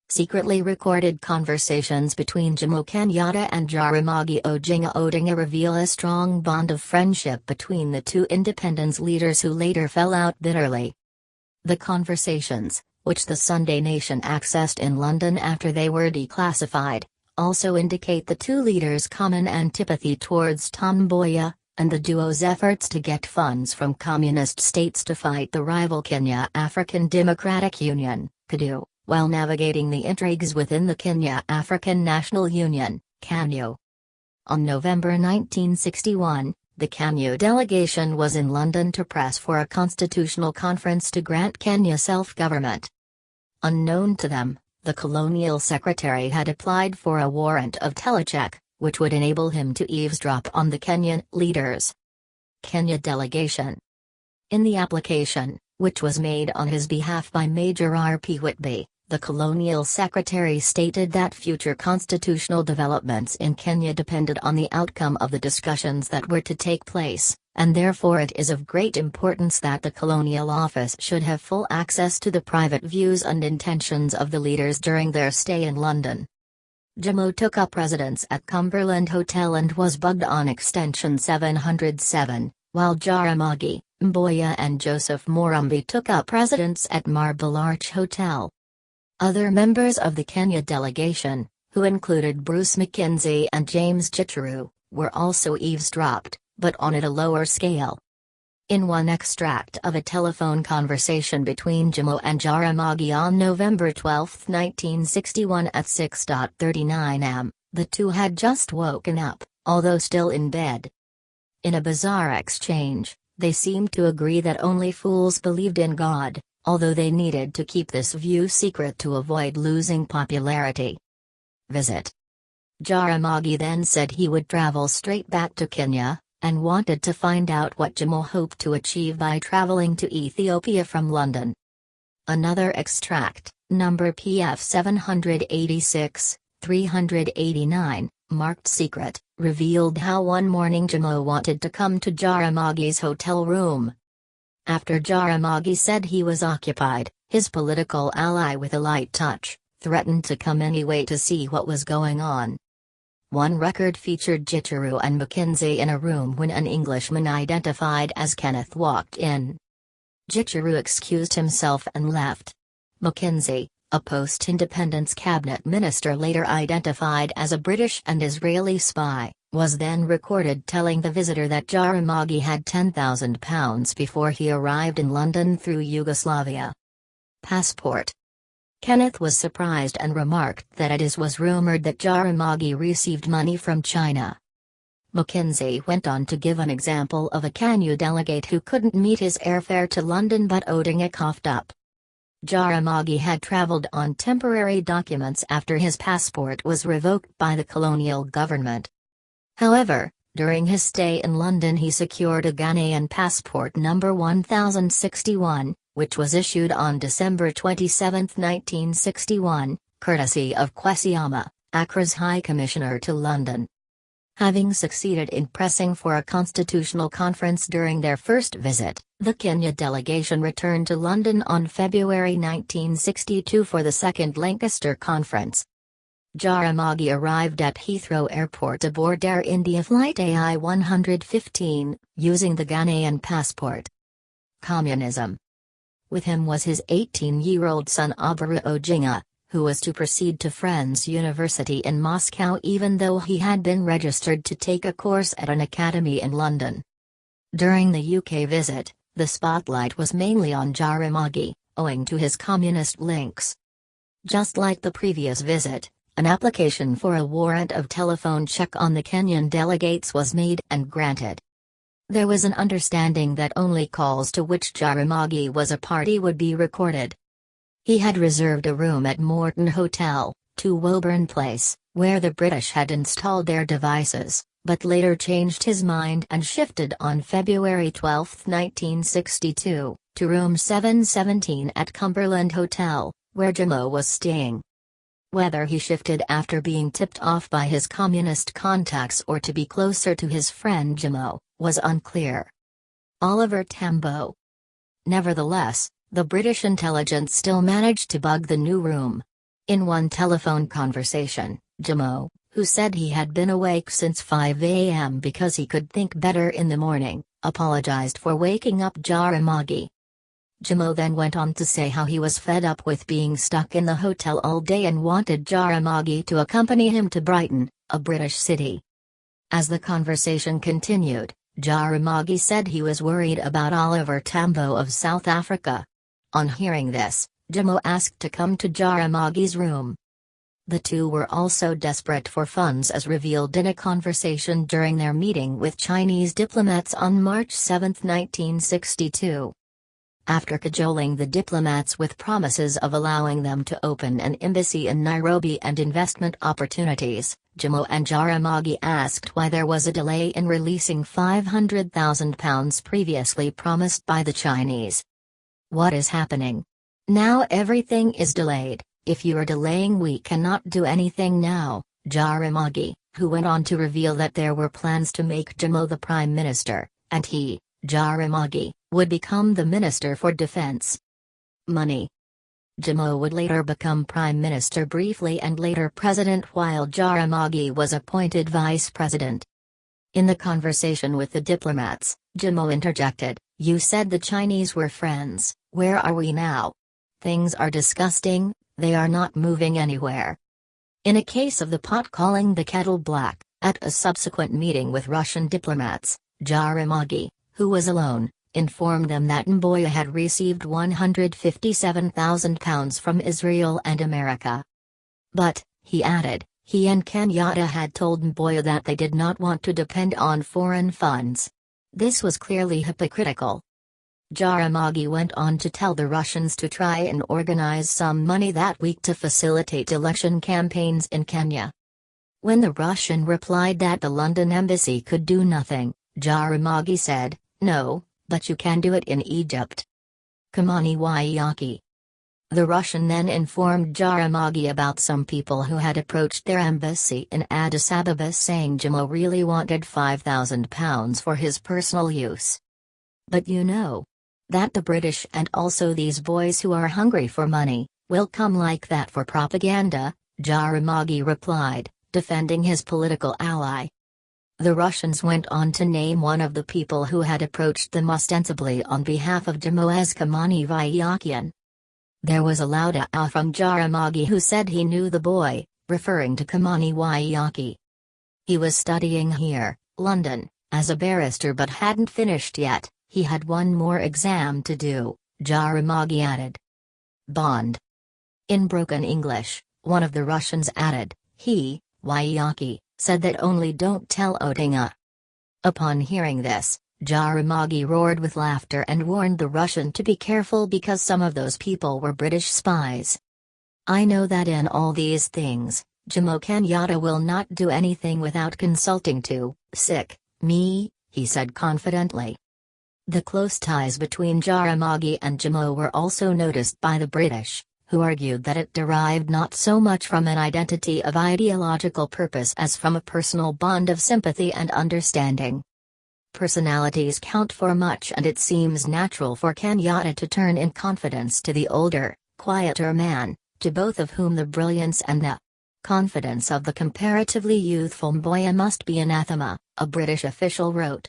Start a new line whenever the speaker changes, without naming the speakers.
Secretly recorded conversations between Jomo Kenyatta and Jaramogi Oginga Odinga reveal a strong bond of friendship between the two independence leaders who later fell out bitterly. The conversations, which the Sunday Nation accessed in London after they were declassified, also indicate the two leaders' common antipathy towards Tom Mboya, and the duo's efforts to get funds from communist states to fight the rival Kenya African Democratic Union, Kadu, while navigating the intrigues within the Kenya African National Union, Kanu. On November 1961, the Kanu delegation was in London to press for a constitutional conference to grant Kenya self-government. Unknown to them, the colonial secretary had applied for a warrant of telecheck, which would enable him to eavesdrop on the Kenyan leaders. Kenya delegation. In the application, which was made on his behalf by Major R.P. Whitby, the colonial secretary stated that future constitutional developments in Kenya depended on the outcome of the discussions that were to take place, and therefore it is of great importance that the colonial office should have full access to the private views and intentions of the leaders during their stay in London. Jomo took up residence at Cumberland Hotel and was bugged on extension 707, while Jaramogi, Mboya and Joseph Murambi took up residence at Marble Arch Hotel. Other members of the Kenya delegation, who included Bruce Mackenzie and James Gicheru, were also eavesdropped, but on at a lower scale. In one extract of a telephone conversation between Jomo and Jaramogi on November 12, 1961 at 6:39 am, the two had just woken up, although still in bed. In a bizarre exchange, they seemed to agree that only fools believed in God, although they needed to keep this view secret to avoid losing popularity. Visit. Jaramogi then said he would travel straight back to Kenya, and wanted to find out what Jomo hoped to achieve by traveling to Ethiopia from London. Another extract, number PF 786, 389, marked secret, revealed how one morning Jomo wanted to come to Jaramogi's hotel room. After Jaramogi said he was occupied, his political ally with a light touch, threatened to come anyway to see what was going on. One record featured Gicheru and Mackenzie in a room when an Englishman identified as Kenneth walked in. Gicheru excused himself and left. Mackenzie, a post-independence cabinet minister later identified as a British and Israeli spy, was then recorded telling the visitor that Jaramogi had £10,000 before he arrived in London through Yugoslavia. Passport. Kenneth was surprised and remarked that it was rumored that Jaramogi received money from China. Mackenzie went on to give an example of a Kanu delegate who couldn't meet his airfare to London but Odinga coughed up. Jaramogi had travelled on temporary documents after his passport was revoked by the colonial government. However, during his stay in London he secured a Ghanaian passport number 1061, which was issued on December 27, 1961, courtesy of Kwesiama, Accra's High Commissioner to London. Having succeeded in pressing for a constitutional conference during their first visit, the Kenya delegation returned to London on February 1962 for the second Lancaster Conference. Jaramogi arrived at Heathrow Airport aboard Air India Flight AI 115, using the Ghanaian passport. Communism. With him was his 18-year-old son Oburu Oginga, who was to proceed to Friends University in Moscow even though he had been registered to take a course at an academy in London. During the UK visit, the spotlight was mainly on Jaramogi, owing to his communist links. Just like the previous visit, an application for a warrant of telephone check on the Kenyan delegates was made and granted. There was an understanding that only calls to which Jaramogi was a party would be recorded. He had reserved a room at Morton Hotel, 2 Woburn Place, where the British had installed their devices, but later changed his mind and shifted on February 12, 1962, to room 717 at Cumberland Hotel, where Jomo was staying. Whether he shifted after being tipped off by his communist contacts or to be closer to his friend Jomo, was unclear. Oliver Tambo. Nevertheless, the British intelligence still managed to bug the new room. In one telephone conversation, Jomo, who said he had been awake since 5 a.m. because he could think better in the morning, apologized for waking up Jaramogi. Jomo then went on to say how he was fed up with being stuck in the hotel all day and wanted Jaramogi to accompany him to Brighton, a British city. As the conversation continued, Jaramogi said he was worried about Oliver Tambo of South Africa. On hearing this, Jomo asked to come to Jaramogi's room. The two were also desperate for funds as revealed in a conversation during their meeting with Chinese diplomats on March 7, 1962. After cajoling the diplomats with promises of allowing them to open an embassy in Nairobi and investment opportunities, Jomo and Jaramogi asked why there was a delay in releasing £500,000 previously promised by the Chinese. "What is happening? Now everything is delayed. If you are delaying, we cannot do anything now," Jaramogi, who went on to reveal that there were plans to make Jomo the Prime Minister, and he, Jaramogi, would become the Minister for Defense. Money. Jomo would later become Prime Minister briefly and later President while Jaramogi was appointed Vice President. In the conversation with the diplomats, Jomo interjected, "You said the Chinese were friends, where are we now? Things are disgusting, they are not moving anywhere." In a case of the pot calling the kettle black, at a subsequent meeting with Russian diplomats, Jaramogi, who was alone, informed them that Mboya had received £157,000 from Israel and America. But, he added, he and Kenyatta had told Mboya that they did not want to depend on foreign funds. This was clearly hypocritical. Jaramogi went on to tell the Russians to try and organize some money that week to facilitate election campaigns in Kenya. When the Russian replied that the London embassy could do nothing, Jaramogi said, "No, but you can do it in Egypt." Kamani Waiyaki. The Russian then informed Jaramogi about some people who had approached their embassy in Addis Ababa saying Jomo really wanted £5,000 for his personal use. "But you know that the British and also these boys who are hungry for money, will come like that for propaganda," Jaramogi replied, defending his political ally. The Russians went on to name one of the people who had approached them ostensibly on behalf of Jomo as Kamani Waiyaki. There was a loud "ah" from Jaramogi, who said he knew the boy, referring to Kamani Waiyaki. He was studying here, London, as a barrister but hadn't finished yet. He had one more exam to do, Jaramogi added. Bond. In broken English, one of the Russians added, he, Waiyaki, said that only don't tell Odinga. Upon hearing this, Jaramogi roared with laughter and warned the Russian to be careful because some of those people were British spies. "I know that in all these things, Jomo Kenyatta will not do anything without consulting me," he said confidently. The close ties between Jaramogi and Jomo were also noticed by the British, who argued that it derived not so much from an identity of ideological purpose as from a personal bond of sympathy and understanding. Personalities count for much, and it seems natural for Kenyatta to turn in confidence to the older, quieter man, to both of whom the brilliance and the confidence of the comparatively youthful Mboya must be anathema, a British official wrote.